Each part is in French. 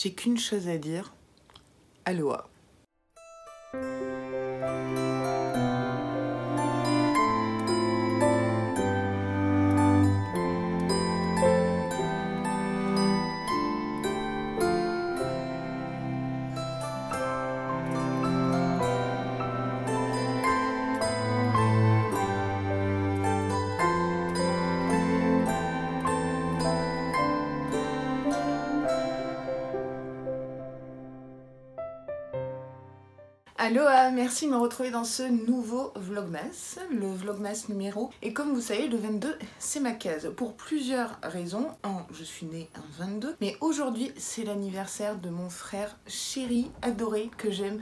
j'ai qu'une chose à dire. Aloha. Aloha, merci de me retrouver dans ce nouveau Vlogmas, le Vlogmas numéro. Et comme vous savez, le 22, c'est ma case. Pour plusieurs raisons. Je suis née un 22, mais aujourd'hui, c'est l'anniversaire de mon frère chéri, adoré, que j'aime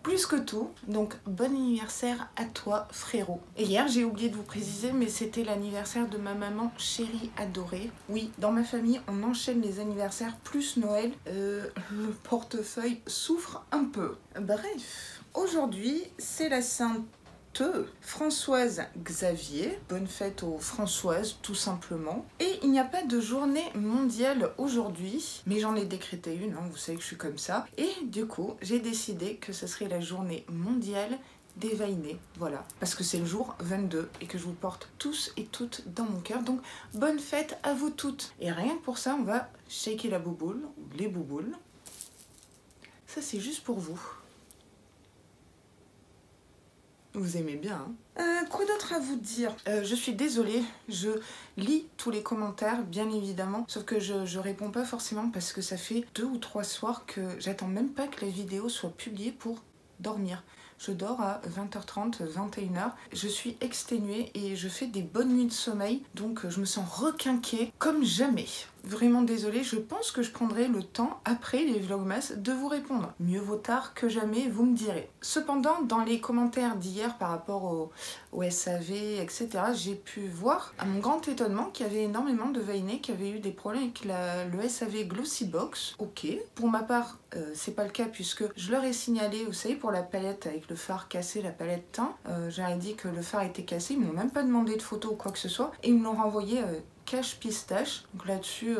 plus que tout. Donc, bon anniversaire à toi, frérot. Et hier, j'ai oublié de vous préciser, mais c'était l'anniversaire de ma maman chérie, adorée. Oui, dans ma famille, on enchaîne les anniversaires plus Noël. Le portefeuille souffre un peu. Bref. Aujourd'hui, c'est la Sainte Françoise Xavier. Bonne fête aux Françoises, tout simplement. Et il n'y a pas de journée mondiale aujourd'hui, mais j'en ai décrété une, hein, vous savez que je suis comme ça. Et du coup, j'ai décidé que ce serait la journée mondiale des vainés, voilà. Parce que c'est le jour 22 et que je vous porte tous et toutes dans mon cœur. Donc, bonne fête à vous toutes. Et rien que pour ça, on va shaker la bouboule, ou les bouboules. Ça, c'est juste pour vous. Vous aimez bien, hein. Quoi d'autre à vous dire? Je suis désolée, je lis tous les commentaires, bien évidemment, sauf que je réponds pas forcément parce que ça fait 2 ou 3 soirs que j'attends même pas que la vidéo soit publiée pour dormir. Je dors à 20h30, 21h. Je suis exténuée et je fais des bonnes nuits de sommeil, donc je me sens requinquée comme jamais. Vraiment désolée, je pense que je prendrai le temps, après les vlogmas, de vous répondre. Mieux vaut tard que jamais, vous me direz. Cependant, dans les commentaires d'hier par rapport au SAV, etc., j'ai pu voir, à mon grand étonnement, qu'il y avait énormément de vainés qui avaient eu des problèmes avec le SAV Glossybox. Ok. Pour ma part, c'est pas le cas puisque je leur ai signalé, vous savez, pour la palette avec le phare cassé, la palette teint, j'avais dit que le phare était cassé, ils m'ont même pas demandé de photo ou quoi que ce soit, et ils me l'ont renvoyé cache pistache, donc là-dessus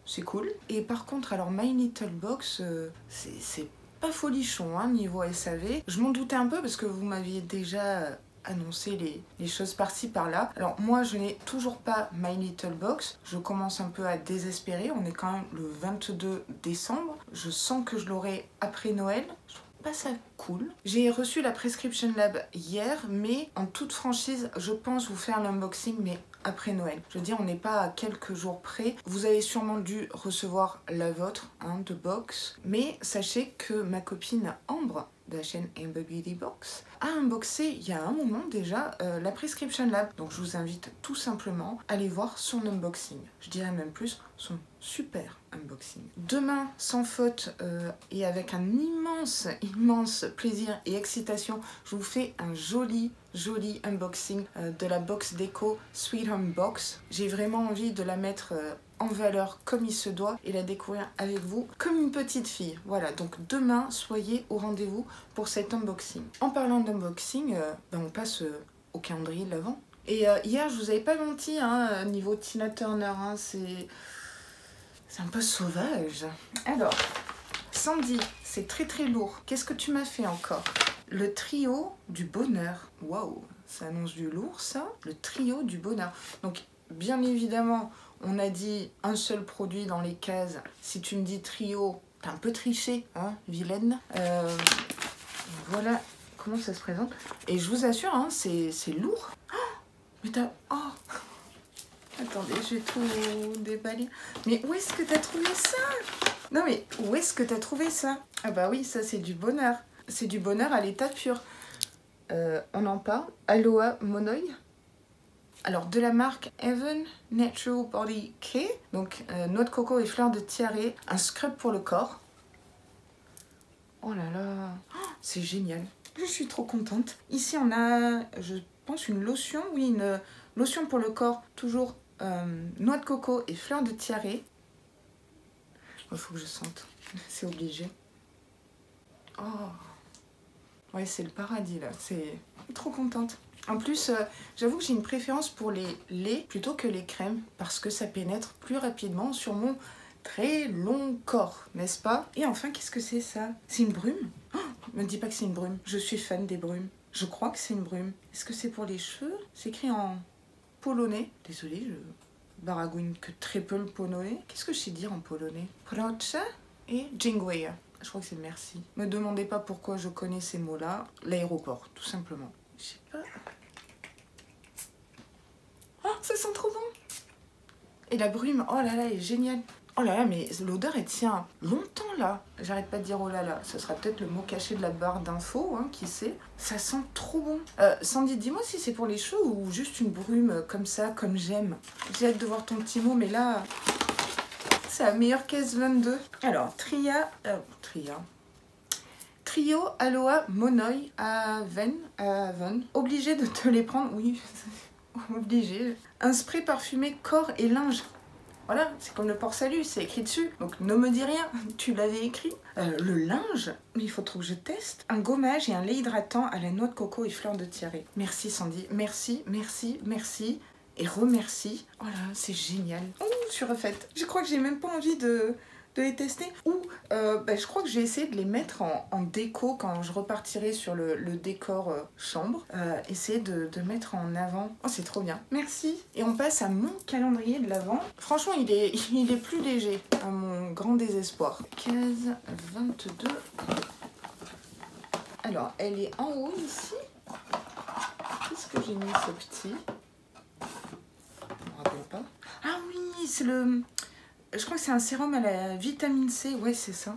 c'est cool. Et par contre, alors My Little Box, c'est pas folichon hein, niveau SAV. Je m'en doutais un peu parce que vous m'aviez déjà annoncer les choses par-ci par-là. Alors moi je n'ai toujours pas My Little Box, je commence un peu à désespérer, on est quand même le 22 décembre, je sens que je l'aurai après Noël, je trouve pas ça cool. J'ai reçu la Prescription Lab hier, mais en toute franchise, je pense vous faire l'unboxing, mais après Noël. Je veux dire, on n'est pas à quelques jours près. Vous avez sûrement dû recevoir la vôtre, hein, de box, mais sachez que ma copine Ambre, de la chaîne Amber Beauty Box, a unboxé il y a un moment déjà la Prescription Lab. Donc je vous invite tout simplement à aller voir son unboxing. Je dirais même plus son super unboxing. Demain, sans faute et avec un immense plaisir et excitation, je vous fais un joli unboxing de la box déco Sweet Home Box. J'ai vraiment envie de la mettre en valeur comme il se doit et la découvrir avec vous comme une petite fille. Voilà, donc demain, soyez au rendez-vous pour cet unboxing. En parlant d'unboxing, on passe au calendrier de l'Avent. Et hier, je vous avais pas menti, hein, niveau Tina Turner, hein, c'est un peu sauvage. Alors, Sandy, c'est très lourd. Qu'est-ce que tu m'as fait encore? Le trio du bonheur. Waouh, ça annonce du lourd, ça. Le trio du bonheur. Donc, bien évidemment, on a dit un seul produit dans les cases. Si tu me dis trio, t'as un peu triché, hein, vilaine. Voilà comment ça se présente. Et je vous assure, hein, c'est lourd. Oh, mais t'as... Oh. Attendez, je vais tout déballer. Mais où est-ce que t'as trouvé ça? Non mais, où est-ce que t'as trouvé ça? Ah bah oui, ça c'est du bonheur. C'est du bonheur à l'état pur. On en parle. Aloha Monoi. Alors, de la marque Even Natural Body Care. Donc, noix de coco et fleurs de tiare. Un scrub pour le corps. Oh là là. Oh, c'est génial. Je suis trop contente. Ici, on a, je pense, une lotion. Oui, une lotion pour le corps. Toujours noix de coco et fleurs de tiare. Il faut que je sente. C'est obligé. Oh. Ouais, c'est le paradis, là. C'est trop contente. En plus, j'avoue que j'ai une préférence pour les laits plutôt que les crèmes parce que ça pénètre plus rapidement sur mon très long corps, n'est-ce pas? Et enfin, qu'est-ce que c'est ça? C'est une brume? Oh, me dis pas que c'est une brume. Je suis fan des brumes. Je crois que c'est une brume. Est-ce que c'est pour les cheveux? C'est écrit en polonais. Désolée, je baragouine que très peu le polonais. Qu'est-ce que je sais dire en polonais? Proszę et dziękuję. Je crois que c'est merci. Me demandez pas pourquoi je connais ces mots-là. L'aéroport, tout simplement. Je sais pas. Oh, ça sent trop bon! Et la brume, oh là là, elle est géniale. Oh là là, mais l'odeur, elle tient longtemps là. J'arrête pas de dire oh là là. Ce sera peut-être le mot caché de la barre d'infos, hein, qui sait. Ça sent trop bon. Sandy, dis-moi si c'est pour les cheveux ou juste une brume comme ça, comme j'aime. J'ai hâte de voir ton petit mot, mais là, c'est la meilleure caisse 22. Alors, Trio Aloha Monoi Avon. Obligé de te les prendre, oui, obligé. Un spray parfumé corps et linge. Voilà, c'est comme le port-salut, c'est écrit dessus. Donc ne me dis rien, tu l'avais écrit. Le linge, mais il faut trop que je teste. Un gommage et un lait hydratant à la noix de coco et fleurs de tiare. Merci Sandy, merci, merci, merci. Et remercie. Oh là, c'est génial. Oh, je suis refaite. Je crois que j'ai même pas envie de les tester. Ou je crois que j'ai essayé de les mettre en déco quand je repartirai sur le décor chambre. Essayer de mettre en avant. Oh, c'est trop bien. Merci. Et on passe à mon calendrier de l'Avent. Franchement, il est plus léger, à mon grand désespoir. Case 22. Alors, elle est en haut ici. Qu'est-ce que j'ai mis ce petit? Je me rappelle pas. Ah oui, c'est le... Je crois que c'est un sérum à la vitamine C. Ouais, c'est ça.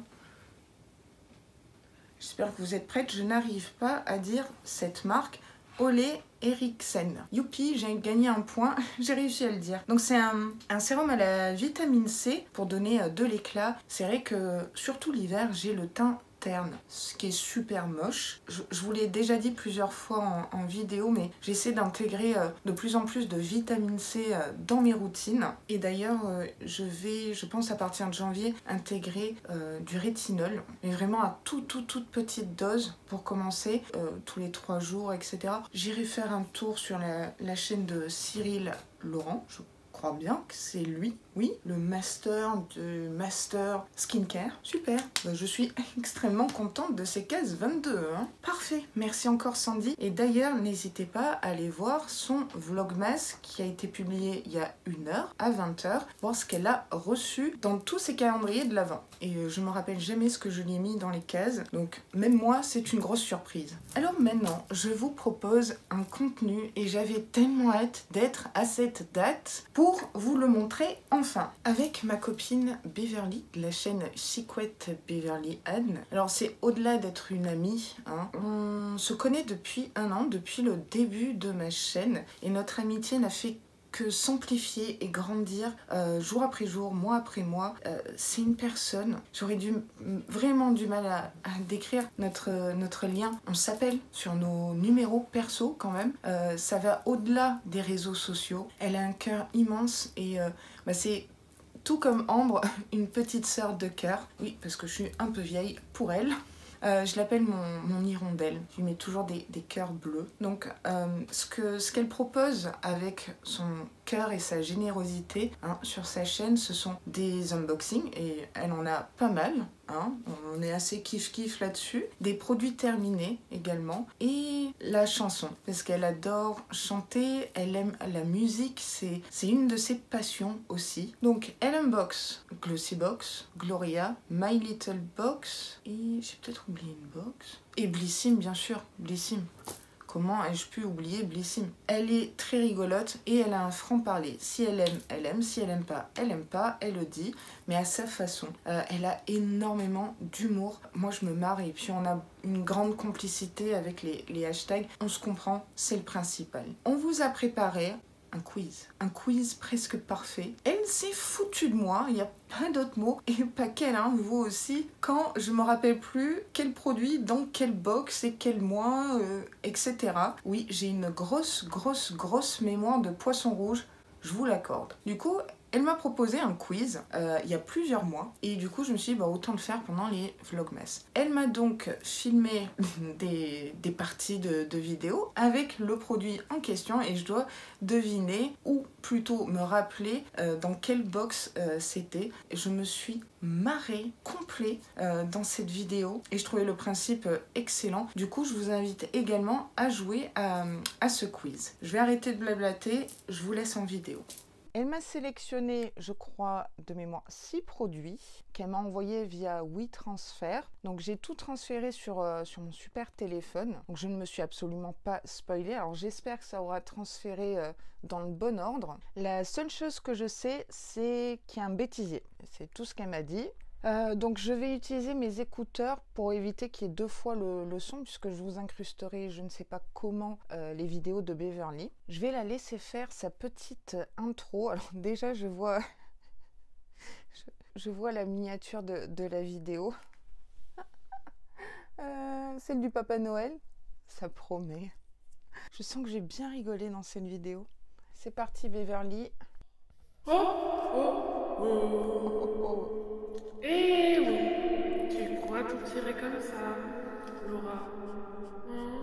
J'espère que vous êtes prêtes. Je n'arrive pas à dire cette marque. Olé Eriksen. Youpi, j'ai gagné un point. J'ai réussi à le dire. Donc c'est un sérum à la vitamine C pour donner de l'éclat. C'est vrai que surtout l'hiver, j'ai le teint terne, ce qui est super moche. Je vous l'ai déjà dit plusieurs fois en vidéo, mais j'essaie d'intégrer de plus en plus de vitamine C dans mes routines. Et d'ailleurs, je pense à partir de janvier, intégrer du rétinol, mais vraiment à toute petite dose pour commencer, tous les 3 jours, etc. J'irai faire un tour sur la chaîne de Cyril Laurent, je crois bien que c'est lui, oui, le master de Master Skincare. Super, je suis extrêmement contente de ces cases 22. Hein. Parfait, merci encore Sandy. Et d'ailleurs, n'hésitez pas à aller voir son Vlogmas qui a été publié il y a 1 heure à 20 h, voir ce qu'elle a reçu dans tous ses calendriers de l'Avent. Et je me rappelle jamais ce que je lui ai mis dans les cases, donc même moi, c'est une grosse surprise. Alors maintenant, je vous propose un contenu et j'avais tellement hâte d'être à cette date pour vous le montrer enfin, avec ma copine Beverly de la chaîne Secret Beverly Anne. Alors c'est au-delà d'être une amie, hein. On se connaît depuis 1 an, depuis le début de ma chaîne, et notre amitié n'a fait que s'amplifier et grandir jour après jour, mois après mois. C'est une personne, j'aurais vraiment du mal à décrire notre lien. On s'appelle sur nos numéros perso quand même. Ça va au-delà des réseaux sociaux. Elle a un cœur immense et c'est tout comme Ambre, une petite sœur de cœur. Oui, parce que je suis un peu vieille pour elle. Je l'appelle mon hirondelle. Je lui mets toujours des cœurs bleus. Donc, ce qu'elle propose avec son cœur et sa générosité sur sa chaîne, ce sont des unboxings. Et elle en a pas mal. Hein, on est assez kiff-kiff là-dessus. Des produits terminés également. Et la chanson. Parce qu'elle adore chanter. Elle aime la musique. C'est une de ses passions aussi. Donc, elle unbox Glossybox, Gloria, My Little Box. Et j'ai peut-être oublié une box. Et Blissim, bien sûr. Blissim. Comment ai-je pu oublier Blissim? Elle est très rigolote et elle a un franc-parler. Si elle aime, elle aime. Si elle aime pas, elle le dit. Mais à sa façon. Elle a énormément d'humour. Moi, je me marre et puis on a une grande complicité avec les hashtags. On se comprend, c'est le principal. On vous a préparé un quiz presque parfait. Elle s'est foutue de moi, il n'y a pas d'autres mots, et pas qu'elle, hein, vous aussi, quand je me rappelle plus quel produit, dans quelle box et quel mois, etc. Oui, j'ai une grosse mémoire de poisson rouge, je vous l'accorde. Du coup, Elle m'a proposé un quiz il y a plusieurs mois et du coup je me suis dit bah, autant le faire pendant les Vlogmas. Elle m'a donc filmé des parties de vidéos avec le produit en question et je dois deviner ou plutôt me rappeler dans quelle box c'était. Je me suis marrée complet dans cette vidéo et je trouvais le principe excellent. Du coup je vous invite également à jouer à ce quiz. Je vais arrêter de blablater, je vous laisse en vidéo. Elle m'a sélectionné, je crois, de mémoire, 6 produits qu'elle m'a envoyés via WeTransfer. Donc j'ai tout transféré sur mon super téléphone. Donc je ne me suis absolument pas spoilée. Alors j'espère que ça aura transféré dans le bon ordre. La seule chose que je sais, c'est qu'il y a un bêtisier. C'est tout ce qu'elle m'a dit. Donc je vais utiliser mes écouteurs pour éviter qu'il y ait 2 fois le son puisque je vous incrusterai je ne sais pas comment les vidéos de Beverly. Je vais la laisser faire sa petite intro. Alors déjà je vois je vois la miniature de la vidéo. Celle du Papa Noël. Ça promet. Je sens que j'ai bien rigolé dans cette vidéo. C'est parti Beverly. Oh, oh, oh. Eh oui, tu crois tout tirer comme ça, Laura? Hein?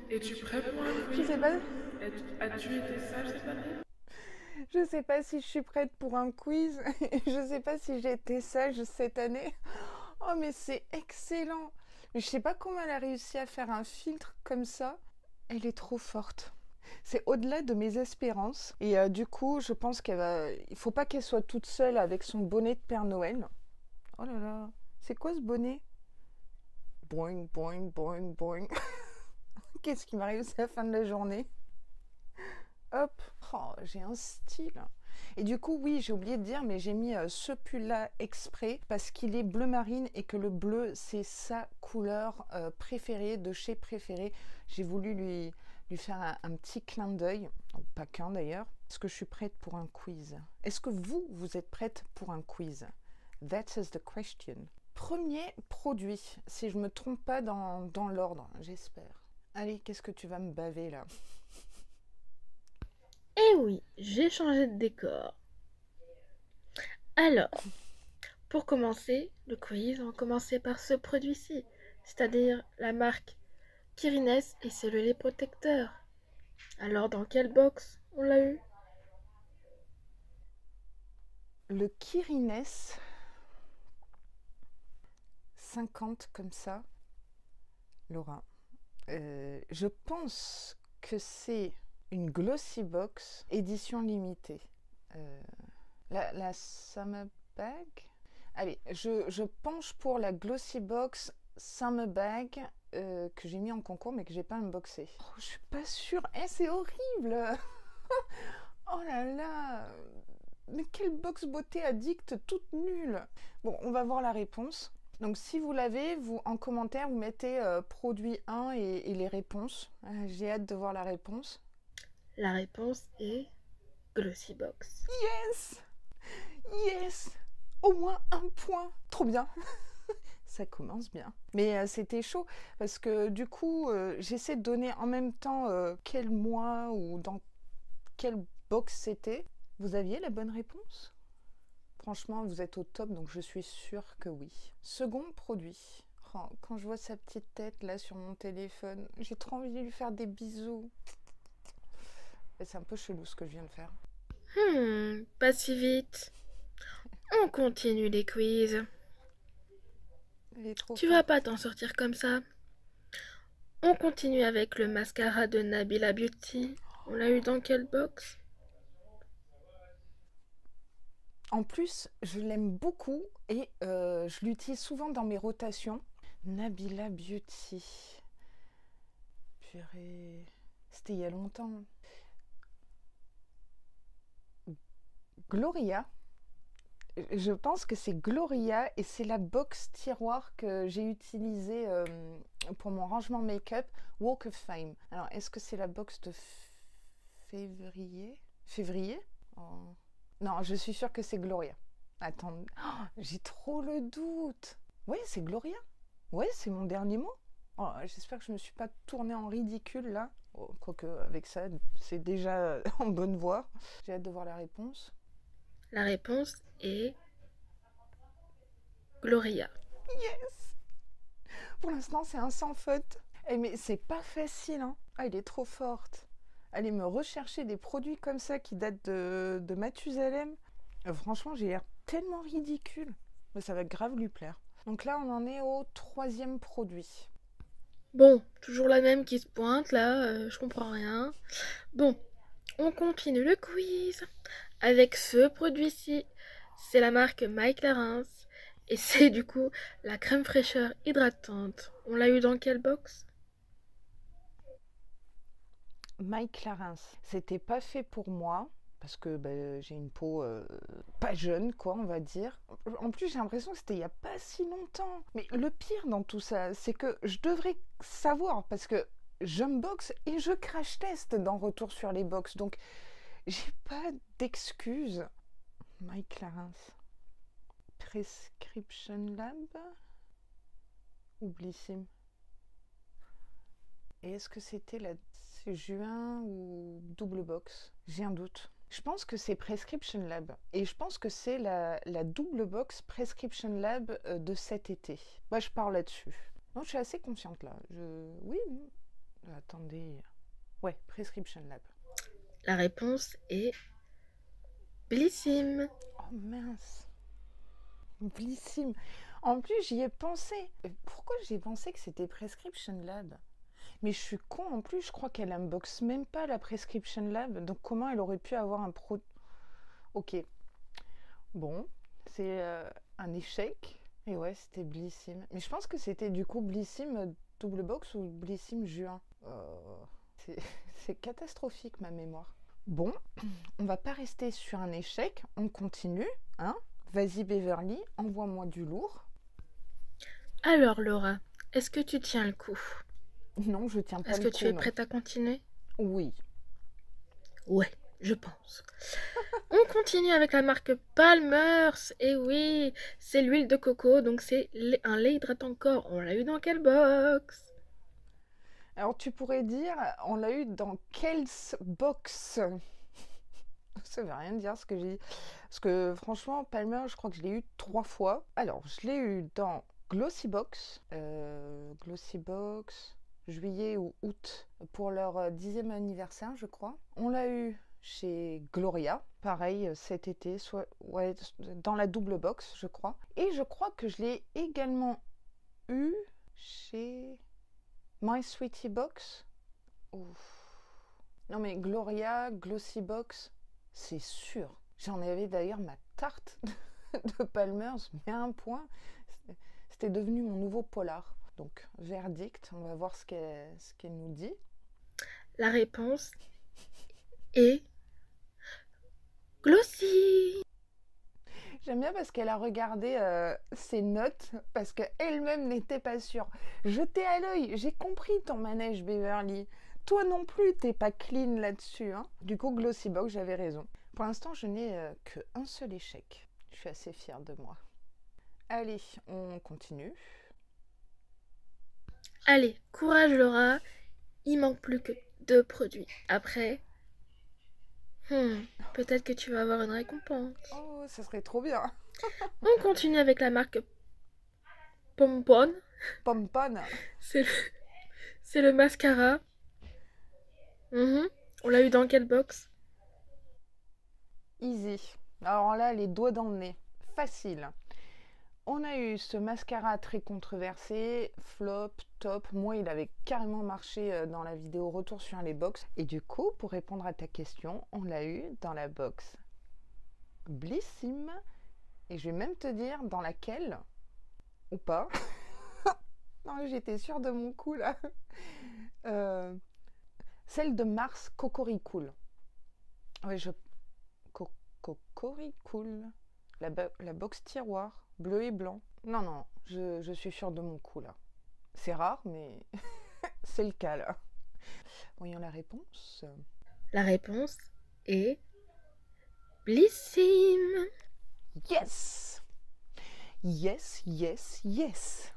Es-tu prêt pour un Je quiz? sais pas. As-tu été sage cette année? Je sais pas si je suis prête pour un quiz. Je sais pas si j'ai été sage cette année. Oh mais c'est excellent. Mais je sais pas comment elle a réussi à faire un filtre comme ça. Elle est trop forte. C'est au-delà de mes espérances. Et du coup, je pense qu'elle va... Il faut pas qu'elle soit toute seule avec son bonnet de Père Noël. Oh là là. C'est quoi ce bonnet? Boing, boing, boing, boing. Qu'est-ce qui m'arrive à la fin de la journée? Hop. Oh, j'ai un style. Et du coup, oui, j'ai oublié de dire, mais j'ai mis ce pull-là exprès parce qu'il est bleu marine et que le bleu, c'est sa couleur préférée, de chez préféré. J'ai voulu lui faire un petit clin d'œil, pas qu'un d'ailleurs. Est-ce que je suis prête pour un quiz? Est-ce que vous êtes prête pour un quiz? That is the question. Premier produit, si je me trompe pas dans l'ordre, j'espère. Allez, qu'est-ce que tu vas me baver là? Eh oui, j'ai changé de décor. Alors, pour commencer le quiz, on va commencer par ce produit-ci, c'est-à-dire la marque Kirines et c'est le lait protecteur. Alors, dans quelle box on l'a eu? Le Kirines 50 comme ça, Laura. Je pense que c'est une Glossy Box édition limitée. La Summer Bag. Allez, je penche pour la Glossy Box Summer Bag que j'ai mis en concours mais que j'ai pas unboxé. Oh, je suis pas sûre. C'est horrible. Oh là là. Mais quelle box beauté addict toute nulle. Bon, on va voir la réponse. Donc si vous l'avez, vous en commentaire, vous mettez produit 1 et les réponses. J'ai hâte de voir la réponse. La réponse est Glossy Box. Yes! Yes! Au moins un point. Trop bien. Ça commence bien. Mais c'était chaud parce que du coup, j'essaie de donner en même temps quel mois ou dans quelle box c'était. Vous aviez la bonne réponse? Franchement, vous êtes au top, donc je suis sûre que oui. Second produit. Oh, quand je vois sa petite tête là sur mon téléphone, j'ai trop envie de lui faire des bisous. C'est un peu chelou ce que je viens de faire. Pas si vite. On continue les quiz. Tu vas pas t'en sortir comme ça. On continue avec le mascara de Nabila Beauty. On l'a eu dans quelle box? En plus, je l'aime beaucoup et je l'utilise souvent dans mes rotations. Nabila Beauty. Purée. C'était il y a longtemps. Gloria. Je pense que c'est Gloria et c'est la box tiroir que j'ai utilisée pour mon rangement make-up Walk of Fame. Alors, est-ce que c'est la box de février? Février? Oh. Non, je suis sûre que c'est Gloria. Attends, oh, j'ai trop le doute. Oui, c'est Gloria. Oui, c'est mon dernier mot. Oh, j'espère que je ne me suis pas tournée en ridicule là. Oh, quoique avec ça, c'est déjà en bonne voie. J'ai hâte de voir la réponse. La réponse est Gloria. Yes! Pour l'instant, c'est un sans faute. Eh, mais c'est pas facile, hein. Ah, il est trop forte. Allez me rechercher des produits comme ça qui datent de Mathusalem. Franchement, j'ai l'air tellement ridicule. Mais ça va grave lui plaire. Donc là, on en est au 3e produit. Bon, toujours la même qui se pointe là, je comprends rien. Bon, on continue le quiz avec ce produit-ci. C'est la marque My Clarins et c'est du coup la crème fraîcheur hydratante. On l'a eu dans quelle box? My Clarins, c'était pas fait pour moi parce que j'ai une peau pas jeune, quoi, on va dire. En plus, j'ai l'impression que c'était il y a pas si longtemps. Mais le pire dans tout ça, c'est que je devrais savoir parce que j'unbox et je crash test dans Retour sur les box. Donc, j'ai pas d'excuses. My Clarins. Prescription Lab ou Blissim? Et est-ce que c'est juin ou double box? J'ai un doute. Je pense que c'est Prescription Lab. Et je pense que c'est la double box Prescription Lab de cet été. Moi, je pars là-dessus. Non, je suis assez confiante là. Oui. Attendez. Ouais, Prescription Lab. La réponse est Blissim. Oh mince. Blissim. En plus, j'y ai pensé. Pourquoi j'ai pensé que c'était Prescription Lab? Mais je suis con en plus, je crois qu'elle unboxe même pas la Prescription Lab. Donc comment elle aurait pu avoir un pro... Ok. Bon, c'est un échec. Et ouais, c'était Blissim. Mais je pense que c'était du coup Blissim double box ou Blissim juin. C'est catastrophique ma mémoire. Bon, on va pas rester sur un échec. On continue, hein. Vas-y Beverly, envoie-moi du lourd. Alors Laura, est-ce que tu tiens le coup? Non, je tiens pas Est-ce le que coup, tu es non. prête à continuer? Oui. Ouais, je pense. On continue avec la marque Palmer's. Et oui, c'est l'huile de coco, donc c'est un lait hydratant corps. On l'a eu dans quelle box? Alors tu pourrais dire, on l'a eu dans quelle box? Ça veut rien dire ce que j'ai dit. Parce que franchement, Palmer, je crois que je l'ai eu 3 fois. Alors, je l'ai eu dans Glossy Box. Glossy Box, juillet ou août, pour leur 10e anniversaire, je crois. On l'a eu chez Gloria, pareil, cet été, soit ouais, dans la double box, je crois. Et je crois que je l'ai également eu chez My Sweetie Box. Ouf. Non mais Gloria, Glossy Box, c'est sûr. J'en avais d'ailleurs ma tarte de Palmer's, mais à un point, c'était devenu mon nouveau polar. Donc, verdict, on va voir ce qu'elle nous dit. La réponse est Glossy. J'aime bien parce qu'elle a regardé ses notes, parce qu'elle-même n'était pas sûre. Jetez à l'œil, j'ai compris ton manège, Beverly. Toi non plus, t'es pas clean là-dessus. Hein. Du coup, Glossy Box, j'avais raison. Pour l'instant, je n'ai qu'un seul échec. Je suis assez fière de moi. Allez, on continue. Allez, courage Laura. Il manque plus que 2 produits. Après, peut-être que tu vas avoir une récompense. Oh, ça serait trop bien. On continue avec la marque Pompon. Pompon. C'est le mascara. On l'a eu dans quelle box? Easy. Alors là, les doigts dans le nez. Facile. On a eu ce mascara très controversé, flop, top. Moi, il avait carrément marché dans la vidéo Retour sur les box. Et du coup, pour répondre à ta question, on l'a eu dans la box Blissim. Et je vais même te dire dans laquelle, ou pas. Non, j'étais sûre de mon coup là. Celle de Mars Cocoricool. Oui, Cocoricool. La box tiroir, bleu et blanc. Non, je suis sûre de mon coup là. C'est rare, mais c'est le cas là. Voyons la réponse. La réponse est Blissim. Yes! Yes, yes, yes!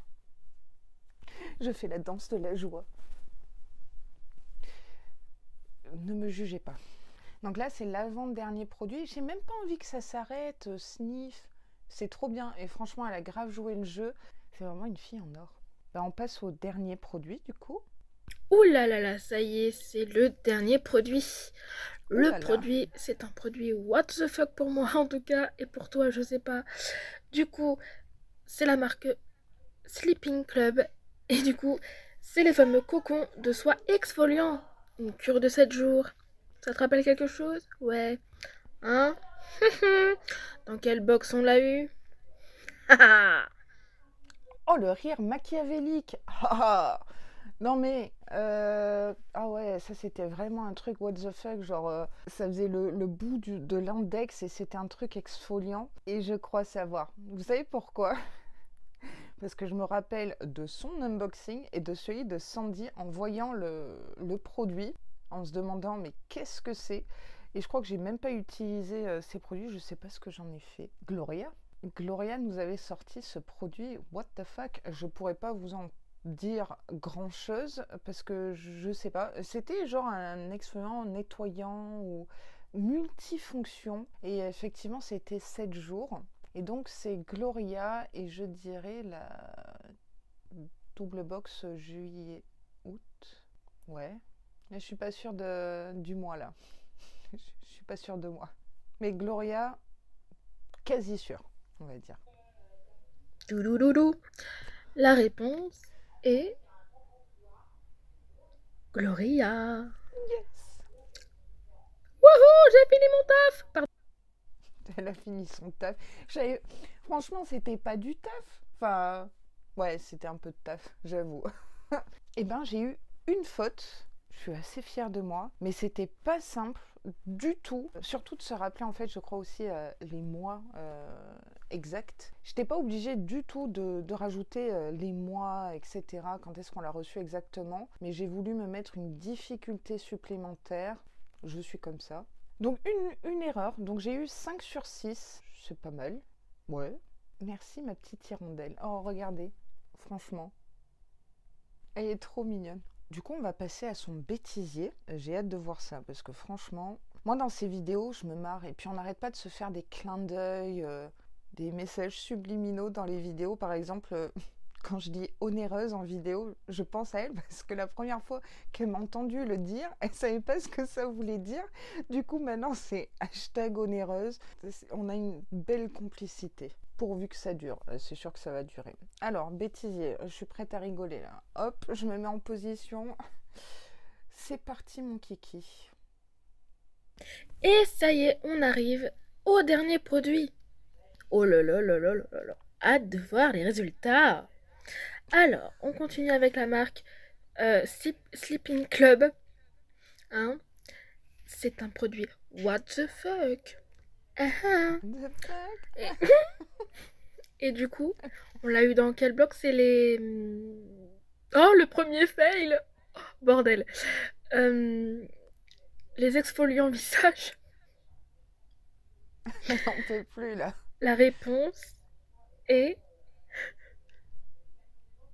Je fais la danse de la joie. Ne me jugez pas. Donc là, c'est l'avant-dernier produit. J'ai même pas envie que ça s'arrête. Sniff, c'est trop bien. Et franchement, elle a grave joué le jeu. C'est vraiment une fille en or. On passe au dernier produit, du coup. Ouh là là là, ça y est, c'est le dernier produit. Le produit, c'est un produit what the fuck pour moi en tout cas, et pour toi, je sais pas. Du coup, c'est la marque Sleeping Club. Et du coup, c'est les fameux cocons de soie exfoliants. Une cure de 7 jours. Ça te rappelle quelque chose? Ouais. Hein? Dans quelle box on l'a eu? Oh, le rire machiavélique. Non mais, ah ouais, ça c'était vraiment un truc what the fuck, genre ça faisait le bout de l'index et c'était un truc exfoliant. Et je crois savoir. Vous savez pourquoi? Parce que je me rappelle de son unboxing et de celui de Sandy en voyant le produit, en se demandant mais qu'est-ce que c'est? Et je crois que j'ai même pas utilisé ces produits, je sais pas ce que j'en ai fait. Gloria nous avait sorti ce produit, what the fuck, je pourrais pas vous en dire grand chose parce que je sais pas, c'était genre un exfoliant nettoyant ou multifonction et effectivement c'était 7 jours et donc c'est Gloria et je dirais la double box juillet août, ouais, mais je suis pas sûre du mois là. Je suis pas sûre de moi, mais Gloria quasi sûre, on va dire. Doulouloulou. La réponse est Gloria. Yes. Wouhou, j'ai fini mon taf. Pardon. Elle a fini son taf. Franchement, c'était pas du taf. Enfin, ouais, c'était un peu de taf, j'avoue. Eh ben, j'ai eu une faute. Je suis assez fière de moi, mais c'était pas simple du tout. Surtout de se rappeler, en fait, je crois aussi les mois exacts. J'étais pas obligée du tout de rajouter les mois, etc. Quand est-ce qu'on l'a reçu exactement. Mais j'ai voulu me mettre une difficulté supplémentaire. Je suis comme ça. Donc une erreur. Donc j'ai eu 5 sur 6. C'est pas mal. Ouais. Merci ma petite hirondelle. Oh, regardez. Franchement. Elle est trop mignonne. Du coup, on va passer à son bêtisier. J'ai hâte de voir ça parce que franchement, moi dans ces vidéos, je me marre. Et puis on n'arrête pas de se faire des clins d'œil, des messages subliminaux dans les vidéos. Par exemple, quand je dis onéreuse en vidéo, je pense à elle parce que la première fois qu'elle m'a entendu le dire, elle ne savait pas ce que ça voulait dire. Du coup, maintenant, c'est hashtag onéreuse. On a une belle complicité. Pourvu que ça dure, c'est sûr que ça va durer. Alors, bêtisier, je suis prête à rigoler là. Hop, je me mets en position. C'est parti mon kiki. Et ça y est, on arrive au dernier produit. Oh là là là là là là. Hâte de voir les résultats. Alors, on continue avec la marque Sleeping Club. Hein? C'est un produit what the fuck. Et du coup, on l'a eu dans quel bloc? C'est les... Oh, le premier fail. Oh, bordel. Les exfoliants visage. J'en peux plus là. La réponse est...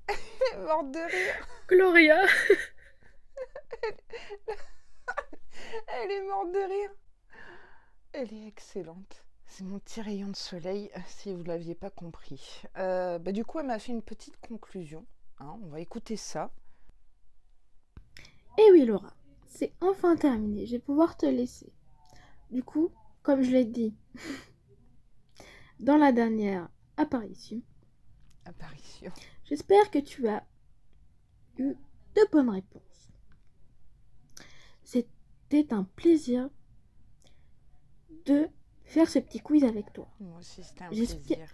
Elle est morte de rire. Gloria. Elle est morte de rire. Elle est excellente. C'est mon petit rayon de soleil, si vous ne l'aviez pas compris. Du coup, elle m'a fait une petite conclusion. Hein, on va écouter ça. Eh oui, Laura, c'est enfin terminé. Je vais pouvoir te laisser. Du coup, comme je l'ai dit dans la dernière apparition, j'espère que tu as eu de bonnes réponses. C'était un plaisir de faire ce petit quiz avec toi. Moi aussi, c'était un plaisir.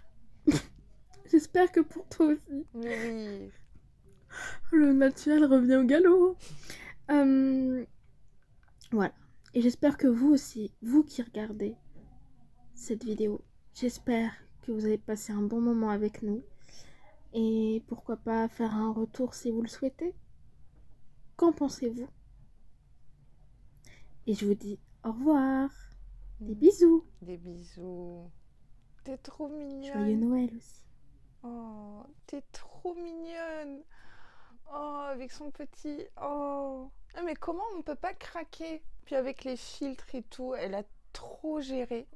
J'espère que pour toi aussi. Oui. Le naturel revient au galop. Voilà. Et j'espère que vous aussi, vous qui regardez cette vidéo, j'espère que vous avez passé un bon moment avec nous. Et pourquoi pas faire un retour si vous le souhaitez. Qu'en pensez-vous? Et je vous dis au revoir. Des bisous. Des bisous. T'es trop mignonne. Joyeux Noël aussi. Oh, t'es trop mignonne. Oh, avec son petit... Oh, ah, mais comment on ne peut pas craquer? Puis avec les filtres et tout, elle a trop géré.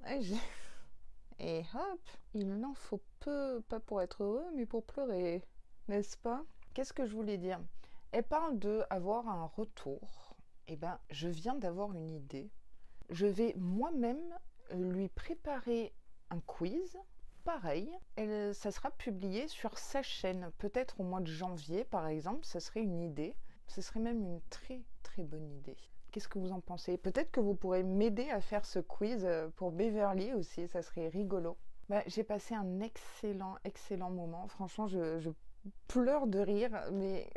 Et hop, il n'en faut peu, pas pour être heureux, mais pour pleurer, n'est-ce pas? Qu'est-ce que je voulais dire? Elle parle de avoir un retour. Eh ben, je viens d'avoir une idée. Je vais moi-même lui préparer un quiz. Pareil, ça sera publié sur sa chaîne, peut-être au mois de janvier par exemple, ça serait une idée. Ce serait même une très très bonne idée. Qu'est-ce que vous en pensez? Peut-être que vous pourrez m'aider à faire ce quiz pour Beverly aussi, ça serait rigolo. Bah, j'ai passé un excellent moment. Franchement, je pleure de rire, mais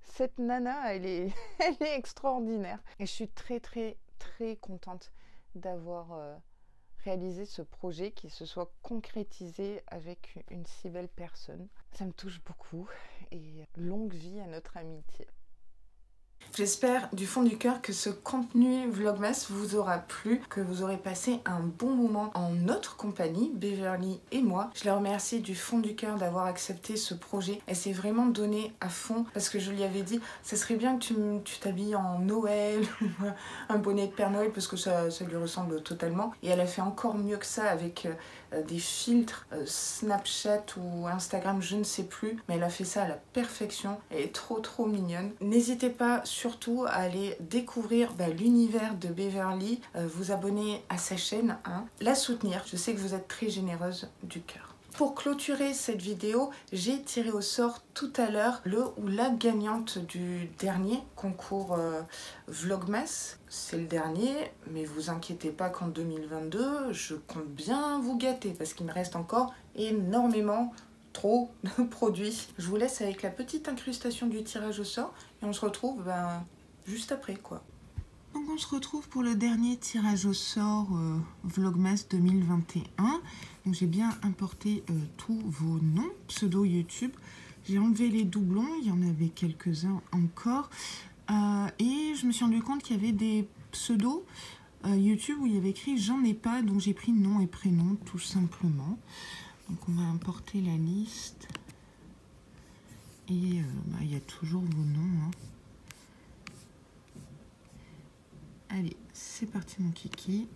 cette nana, elle est extraordinaire. Et je suis très contente d'avoir réalisé ce projet, qui se soit concrétisé avec une si belle personne. Ça me touche beaucoup et longue vie à notre amitié. J'espère du fond du cœur que ce contenu Vlogmas vous aura plu, que vous aurez passé un bon moment en notre compagnie, Beverly et moi. Je la remercie du fond du cœur d'avoir accepté ce projet. Elle s'est vraiment donnée à fond parce que je lui avais dit ça serait bien que tu t'habilles en Noël, un bonnet de Père Noël parce que ça lui ressemble totalement. Et elle a fait encore mieux que ça avec des filtres Snapchat ou Instagram, je ne sais plus, mais elle a fait ça à la perfection. Elle est trop mignonne. N'hésitez pas surtout à aller découvrir l'univers de Beverly, vous abonner à sa chaîne, la soutenir. Je sais que vous êtes très généreuse du cœur. Pour clôturer cette vidéo, j'ai tiré au sort tout à l'heure le ou la gagnante du dernier concours Vlogmas. C'est le dernier, mais vous inquiétez pas qu'en 2022, je compte bien vous gâter parce qu'il me reste encore énormément trop de produits. Je vous laisse avec la petite incrustation du tirage au sort et on se retrouve juste après quoi. Donc on se retrouve pour le dernier tirage au sort Vlogmas 2021. Donc j'ai bien importé tous vos noms, pseudo YouTube. J'ai enlevé les doublons, il y en avait quelques-uns encore. Et je me suis rendu compte qu'il y avait des pseudos YouTube où il y avait écrit j'en ai pas, donc j'ai pris nom et prénom tout simplement. Donc on va importer la liste. Et il y a toujours vos noms. Allez, c'est parti mon kiki.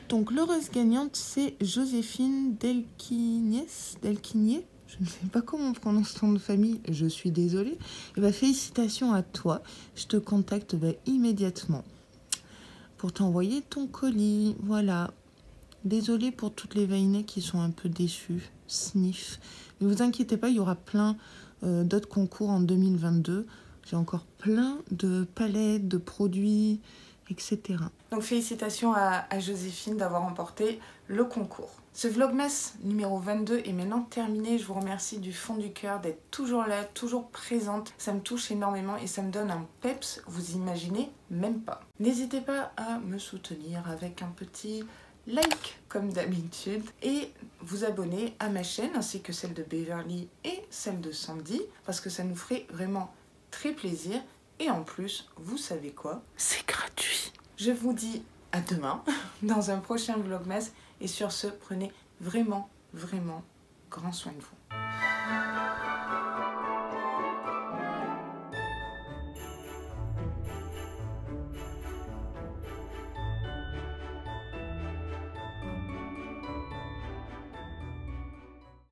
Donc l'heureuse gagnante, c'est Joséphine Delquigné. Je ne sais pas comment on prononce ton nom de famille, je suis désolée. Et félicitations à toi. Je te contacte immédiatement pour t'envoyer ton colis. Voilà. Désolée pour toutes les vainets qui sont un peu déçus. Sniff. Ne vous inquiétez pas, il y aura plein d'autres concours en 2022. J'ai encore plein de palettes, de produits, etc. Donc félicitations à Joséphine d'avoir remporté le concours. Ce Vlogmas numéro 22 est maintenant terminé. Je vous remercie du fond du cœur d'être toujours là, toujours présente. Ça me touche énormément et ça me donne un peps, vous imaginez même pas. N'hésitez pas à me soutenir avec un petit like comme d'habitude et vous abonner à ma chaîne ainsi que celle de Beverly et celle de Sandy parce que ça nous ferait vraiment très plaisir et en plus, vous savez quoi? C'est gratuit. Je vous dis à demain dans un prochain Vlogmas et sur ce, prenez vraiment grand soin de vous.